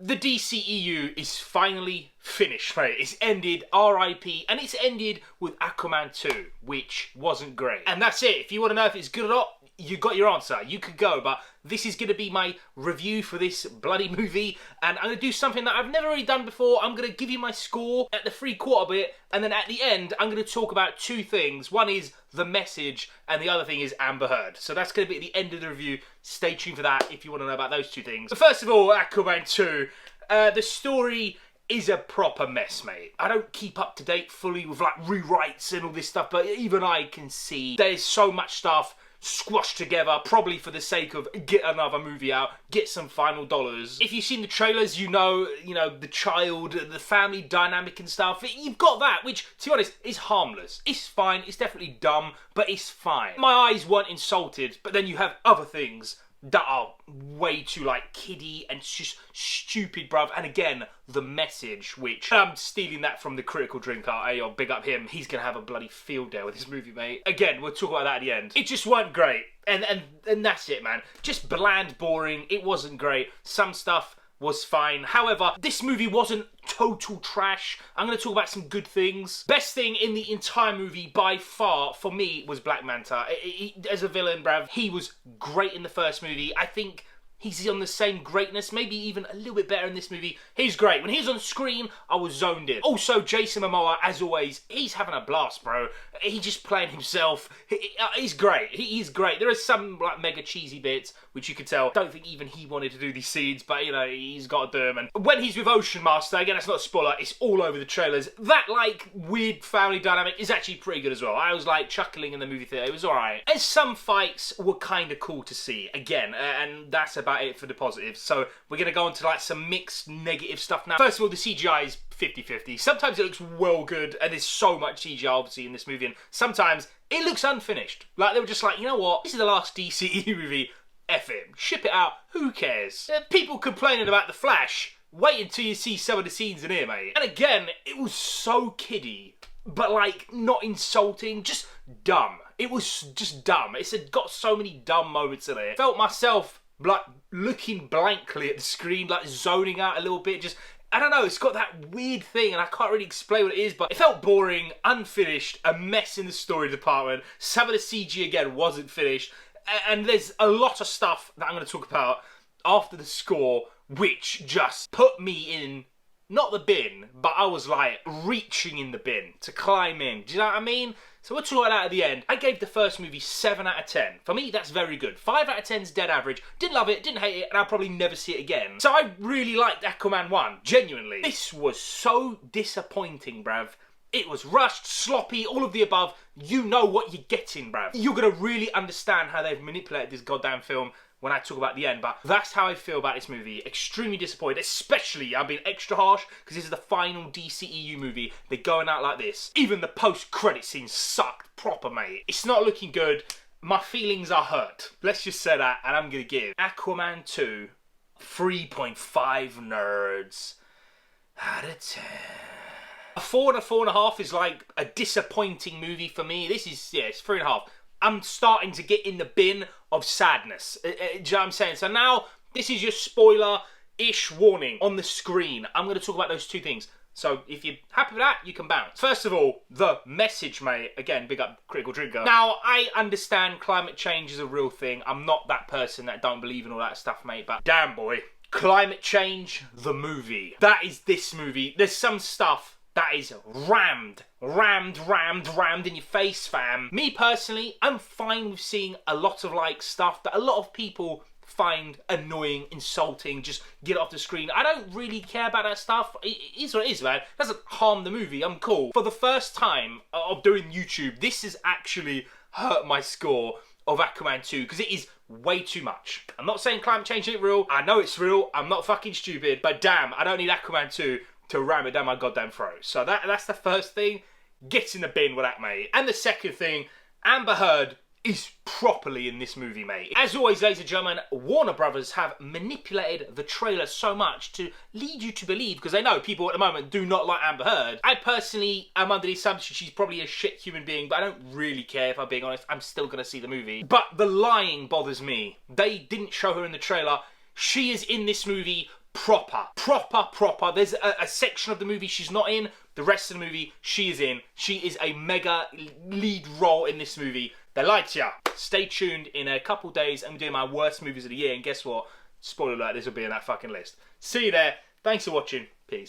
The DCEU is finally finished, mate. It's ended, RIP, and it's ended with Aquaman 2, which wasn't great. And that's it. If you want to know if it's good or not, you got your answer. You could go, but this is going to be my review for this bloody movie, and I'm going to do something that I've never really done before. I'm going to give you my score at the 3/4 bit, and then at the end, I'm going to talk about two things. One is the message, and the other thing is Amber Heard. So that's going to be at the end of the review. Stay tuned for that if you want to know about those two things. But first of all, Aquaman 2, the story is a proper mess, mate. I don't keep up to date fully with like rewrites and all this stuff, but even I can see there's so much stuff squashed together, probably for the sake of get another movie out, get some final dollars. If you've seen the trailers, you know, the child, the family dynamic and stuff. You've got that, which, to be honest, is harmless. It's fine, it's definitely dumb, but it's fine. My eyes weren't insulted, but then you have other things that are way too, like, kiddie and just stupid, bruv. And again, the message, which I'm stealing that from the Critical Drinker. Hey, I'll big up him. He's gonna have a bloody field day with this movie, mate. Again, we'll talk about that at the end. It just weren't great. And that's it, man. Just bland, boring. It wasn't great. Some stuff was fine. However, this movie wasn't total trash. I'm going to talk about some good things. Best thing in the entire movie, by far, for me, was Black Manta. As a villain, bruv, he was great in the first movie. I think he's on the same greatness, maybe even a little bit better in this movie. He's great. When he was on screen, I was zoned in. Also, Jason Momoa, as always, he's having a blast, bro. He's just playing himself. He's great. He's great. There are some like mega cheesy bits, which you could tell. Don't think even he wanted to do these scenes, but you know, he's got to do them. And when he's with Ocean Master, again, that's not a spoiler, it's all over the trailers. That like weird family dynamic is actually pretty good as well. I was like chuckling in the movie theater. It was alright. And some fights were kind of cool to see. Again, and that's about it for the positives. So we're going to go on to like some mixed negative stuff now. First of all, the CGI is 50-50. Sometimes it looks well good, and there's so much CGI obviously in this movie, and sometimes it looks unfinished. Like they were just like, you know what, this is the last DCEU movie, F it, ship it out, who cares? People complaining about The Flash, wait until you see some of the scenes in here, mate. And again, it was so kiddie, but like not insulting, just dumb. It was just dumb. It's got so many dumb moments in it. Felt myself like looking blankly at the screen, like zoning out a little bit, just, I don't know, it's got that weird thing and I can't really explain what it is, but it felt boring, unfinished, a mess in the story department. Some of the CG again wasn't finished, and there's a lot of stuff that I'm going to talk about after the score which just put me in, not the bin, but I was like reaching in the bin to climb in. Do you know what I mean? So we'll talk about that at the end. I gave the first movie 7 out of 10. For me, that's very good. 5 out of 10 is dead average. Didn't love it, didn't hate it, and I'll probably never see it again. So I really liked Aquaman 1, genuinely. This was so disappointing, bruv. It was rushed, sloppy, all of the above. You know what you're getting, bruv. You're gonna really understand how they've manipulated this goddamn film when I talk about the end, but that's how I feel about this movie. Extremely disappointed, especially, I'm being extra harsh, because this is the final DCEU movie. They're going out like this. Even the post-credit scene sucked proper, mate. It's not looking good. My feelings are hurt. Let's just say that, and I'm gonna give Aquaman 2 3.5 nerds out of 10. A 4 and a 4.5 is like a disappointing movie for me. This is, yeah, it's 3.5. I'm starting to get in the bin of sadness. Do you know what I'm saying? So now, this is your spoiler-ish warning on the screen. I'm going to talk about those two things. So if you're happy with that, you can bounce. First of all, the message, mate. Again, big up Critical Drinker. Now, I understand climate change is a real thing. I'm not that person that don't believe in all that stuff, mate. But damn, boy. Climate change, the movie. That is this movie. There's some stuff that is rammed in your face, fam. Me personally, I'm fine with seeing a lot of like stuff that a lot of people find annoying, insulting, just get it off the screen. I don't really care about that stuff. It is what it is, man. It doesn't harm the movie. I'm cool. For the first time of doing YouTube, this has actually hurt my score of Aquaman 2 because it is way too much. I'm not saying climate change ain't real. I know it's real. I'm not fucking stupid. But damn, I don't need Aquaman 2 to ram it down my goddamn throat. So that's the first thing. Get in the bin with that, mate. And the second thing, Amber Heard is properly in this movie, mate. As always, ladies and gentlemen, Warner Brothers have manipulated the trailer so much to lead you to believe, because they know people at the moment do not like Amber Heard. I personally am under the assumption she's probably a shit human being, but I don't really care, if I'm being honest. I'm still going to see the movie. But the lying bothers me. They didn't show her in the trailer. She is in this movie proper. There's a section of the movie she's not in. The rest of the movie, she is in. She is a mega lead role in this movie. They lied to ya. Stay tuned. In a couple days, I'm doing my worst movies of the year. And guess what? Spoiler alert, this will be in that fucking list. See you there. Thanks for watching. Peace.